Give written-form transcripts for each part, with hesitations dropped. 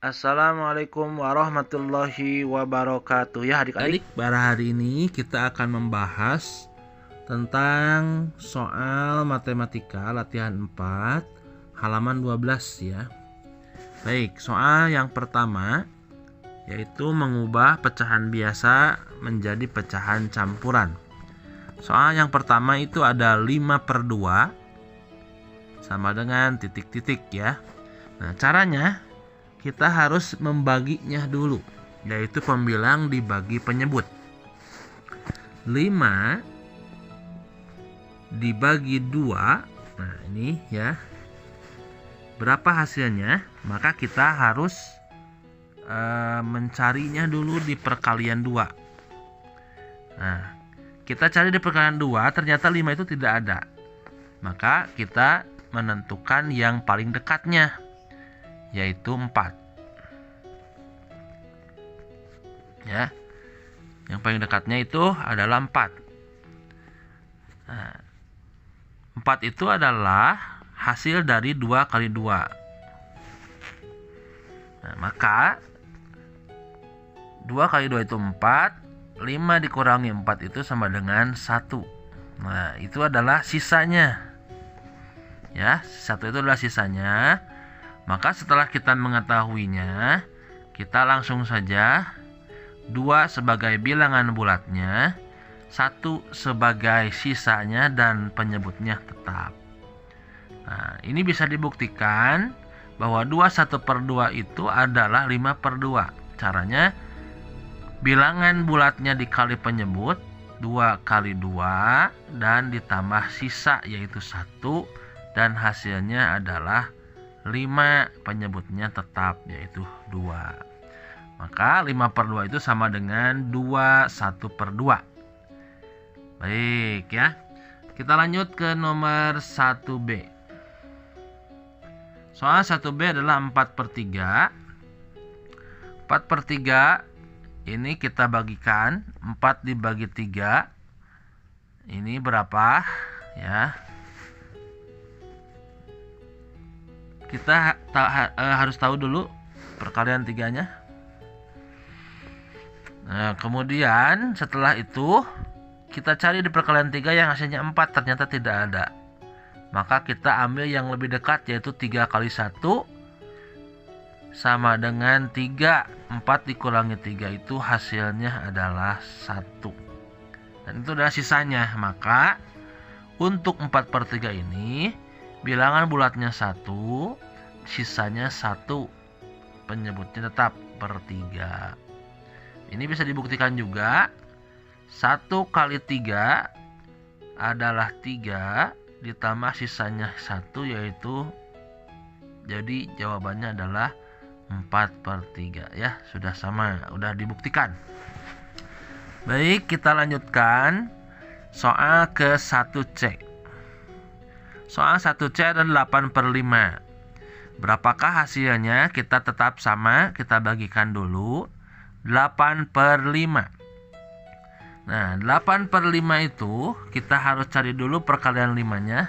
Assalamualaikum warahmatullahi wabarakatuh. Ya adik-adik, pada hari ini kita akan membahas tentang soal matematika latihan 4 halaman 12 ya. Baik, soal yang pertama yaitu mengubah pecahan biasa menjadi pecahan campuran. Soal yang pertama itu ada 5/2 sama dengan titik-titik ya. Nah, caranya kita harus membaginya dulu, yaitu pembilang dibagi penyebut. 5 dibagi 2. Nah, ini ya. Berapa hasilnya? Maka kita harus mencarinya dulu di perkalian 2. Nah, kita cari di perkalian 2, ternyata 5 itu tidak ada. Maka kita menentukan yang paling dekatnya, yaitu 4 ya. Yang paling dekatnya itu adalah 4. Nah, 4 itu adalah hasil dari 2 kali 2. Nah, maka 2 kali 2 itu 4, 5 dikurangi 4 itu sama dengan 1. Nah, itu adalah sisanya ya, 1 itu adalah sisanya. Maka setelah kita mengetahuinya, kita langsung saja 2 sebagai bilangan bulatnya, 1 sebagai sisanya dan penyebutnya tetap. Nah, ini bisa dibuktikan bahwa 21/2 itu adalah 5/2. Caranya, bilangan bulatnya dikali penyebut 2 kali 2 dan ditambah sisa yaitu 1, dan hasilnya adalah 5, penyebutnya tetap yaitu 2. Maka 5/2 itu sama dengan 21/2. Baik ya. Kita lanjut ke nomor 1B. Soal 1B adalah 4/3. 4/3 ini kita bagikan, 4 dibagi 3. Ini berapa ya? Kita harus tahu dulu perkalian 3-nya. Nah, kemudian setelah itu kita cari di perkalian 3 yang hasilnya 4, ternyata tidak ada. Maka kita ambil yang lebih dekat, yaitu 3 kali 1 sama dengan 3. 4 dikurangi 3 itu hasilnya adalah 1. Dan itu adalah sisanya. Maka untuk 4/3 ini bilangan bulatnya 1, sisanya 1, penyebutnya tetap per 3. Ini bisa dibuktikan juga. 1 kali 3 adalah 3, ditambah sisanya 1, yaitu jadi jawabannya adalah 4/3 ya. Sudah sama, sudah dibuktikan. Baik, kita lanjutkan soal ke 1C. Soal 1C adalah 8/5. Berapakah hasilnya? Kita tetap sama, kita bagikan dulu 8/5. Nah, 8/5 itu kita harus cari dulu perkalian 5-nya.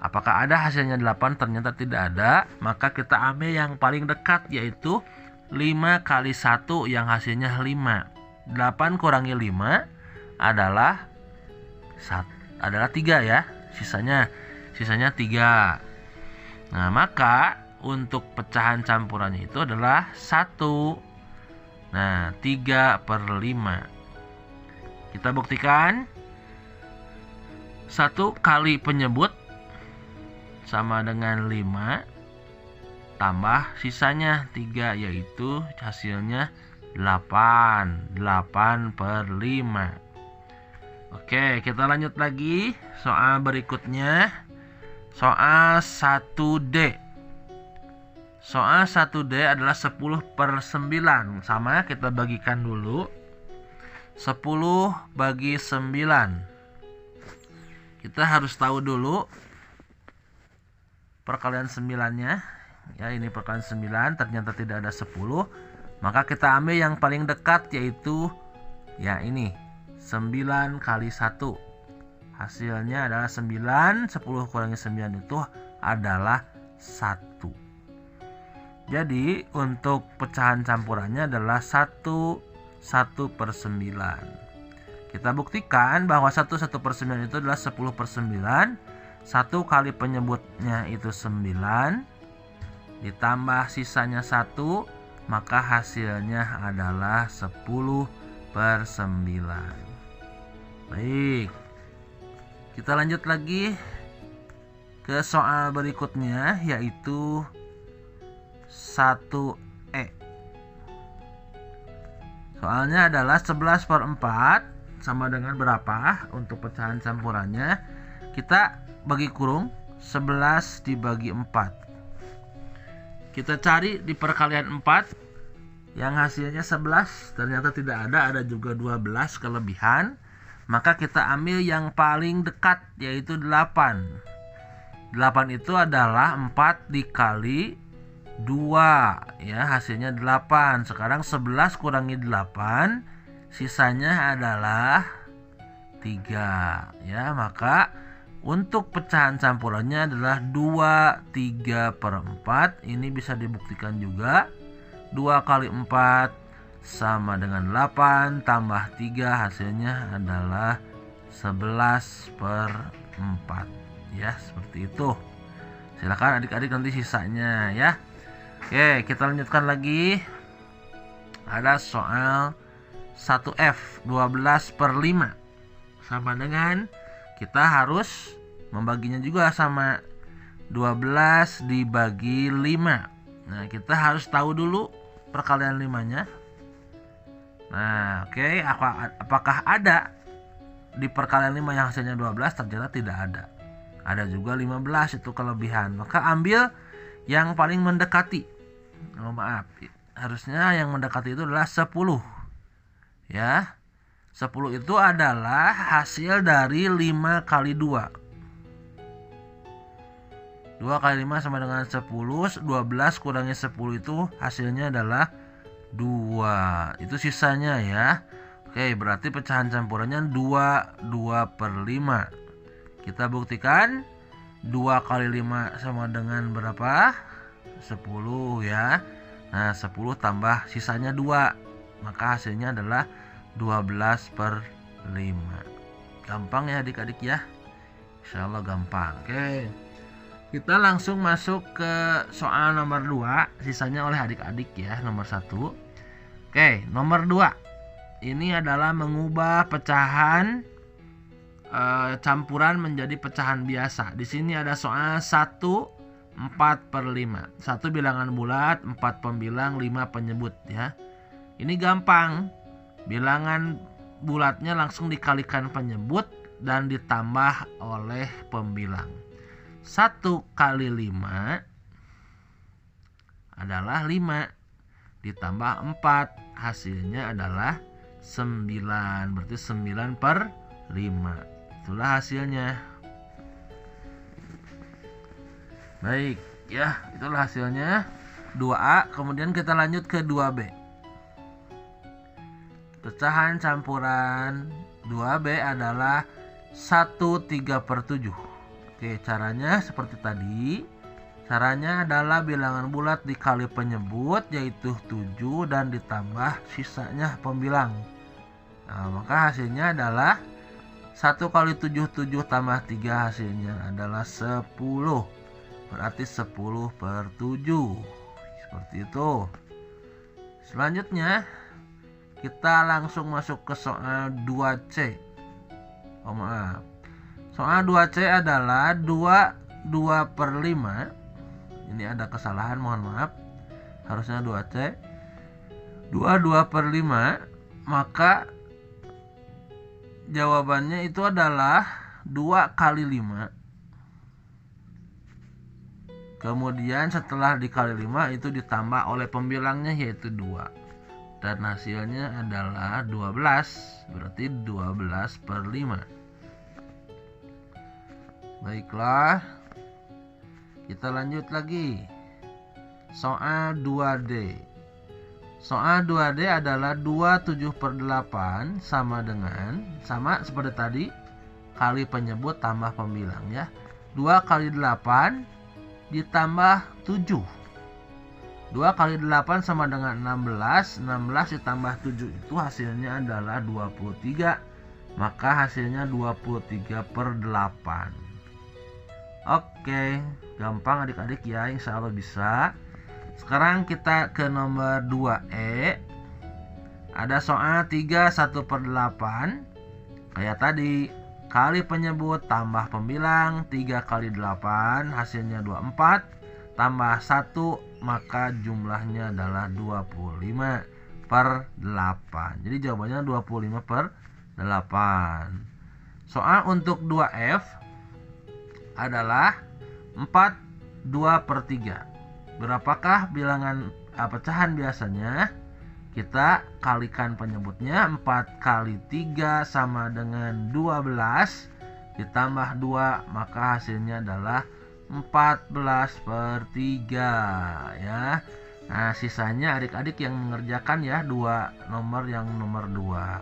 Apakah ada hasilnya 8? Ternyata tidak ada. Maka kita ambil yang paling dekat, yaitu 5 kali 1 yang hasilnya 5. 8 kurangi 5 adalah 3 ya. Sisanya 3. Nah, maka untuk pecahan campurannya itu adalah 1. Nah, 3/5. Kita buktikan. 1 kali penyebut sama dengan 5 tambah sisanya 3, yaitu hasilnya 8. 8/5. Oke, kita lanjut lagi. Soal berikutnya, soal 1D. Soal 1D adalah 10/9. Sama, kita bagikan dulu. 10 bagi 9. Kita harus tahu dulu perkalian 9-nya. Ya, ini perkalian 9, ternyata tidak ada 10. Maka kita ambil yang paling dekat, yaitu ya ini 9 kali 1. Hasilnya adalah 9. 10 kurangi 9 itu adalah 1. Jadi untuk pecahan campurannya adalah 1/9. Kita buktikan bahwa 1/9 itu adalah 10/9. 1 kali penyebutnya itu 9, ditambah sisanya 1, maka hasilnya adalah 10/9. Baik, kita lanjut lagi ke soal berikutnya, yaitu 1E. Soalnya adalah 11/4 sama dengan berapa untuk pecahan campurannya. Kita bagi kurung 11 dibagi 4. Kita cari di perkalian 4 yang hasilnya 11, ternyata tidak ada juga 12 kelebihan. Maka kita ambil yang paling dekat, yaitu 8. 8 itu adalah 4 dikali 2, ya, hasilnya 8. Sekarang 11 kurangi 8, sisanya adalah 3, ya. Maka untuk pecahan campurannya adalah 2/3/4. Ini bisa dibuktikan juga. 2 kali 4 sama dengan 8 tambah 3, hasilnya adalah 11/4. Ya, seperti itu. Silakan adik-adik nanti sisanya, ya. Oke, kita lanjutkan lagi. Ada soal 1F, 12/5. Sama dengan kita harus membaginya juga sama 12 dibagi 5. Nah, kita harus tahu dulu perkalian 5-nya. Nah, oke, apakah ada di perkalian 5 yang hasilnya 12? Ternyata tidak ada. Ada juga 15, itu kelebihan. Maka ambil yang paling mendekati. Oh, maaf, harusnya yang mendekati itu adalah 10. Ya. 10 itu adalah hasil dari 5 kali 2. 2 kali 5 sama dengan 10. 12 kurangi 10 itu hasilnya adalah 2. Itu sisanya, ya. Oke, berarti pecahan campurannya 2/5. Kita buktikan 2 kali 5 sama dengan berapa? 10, ya. Nah, 10 tambah sisanya 2. Maka hasilnya adalah 12/5. Gampang ya adik-adik ya. Insya Allah gampang. Oke, kita langsung masuk ke soal nomor 2. Sisanya oleh adik-adik ya, nomor 1. Oke, nomor 2. Ini adalah mengubah pecahan campuran menjadi pecahan biasa. Di sini ada soal 1/4/5. 1 bilangan bulat, 4 pembilang, 5 penyebut, ya. Ini gampang. Bilangan bulatnya langsung dikalikan penyebut dan ditambah oleh pembilang. 1 kali 5 adalah 5. Ditambah 4, hasilnya adalah 9. Berarti 9/5. Itulah hasilnya. Baik, ya, itulah hasilnya 2A. Kemudian kita lanjut ke 2B. Pecahan campuran 2B adalah 1/3/7. Oke, caranya seperti tadi. Caranya adalah bilangan bulat dikali penyebut, yaitu 7, dan ditambah sisanya pembilang. Nah, maka hasilnya adalah 1 kali 7, 7 tambah 3, hasilnya adalah 10. Berarti 10/7. Seperti itu. Selanjutnya kita langsung masuk ke soal 2C. Oh, maaf. Soal 2C adalah 2/5. Ini ada kesalahan, mohon maaf. Harusnya 2C. 2/5. Maka jawabannya itu adalah 2 kali 5. Kemudian setelah dikali 5 itu ditambah oleh pembilangnya, yaitu 2. Dan hasilnya adalah 12. Berarti 12/5. Baiklah, kita lanjut lagi. Soal 2D. Soal 2D adalah 27/8 sama seperti tadi, kali penyebut tambah pembilang, ya. 2 kali 8 ditambah 7. 2 kali 8 sama dengan 16. 16 ditambah 7 itu hasilnya adalah 23. Maka hasilnya 23/8. Oke, gampang adik-adik ya, insya Allah bisa. Sekarang kita ke nomor 2E. Ada soal 3 1/8. Kayak tadi, kali penyebut tambah pembilang. 3 kali 8 hasilnya 24. Tambah 1 maka jumlahnya adalah 25/8. Jadi jawabannya 25/8. Soal untuk 2F adalah 4 2/3. Berapakah bilangan pecahan biasanya? Kita kalikan penyebutnya. 4 kali 3 sama dengan 12 ditambah 2 maka hasilnya adalah 14/3 ya. Nah, sisanya adik-adik yang mengerjakan ya, dua nomor yang nomor 2.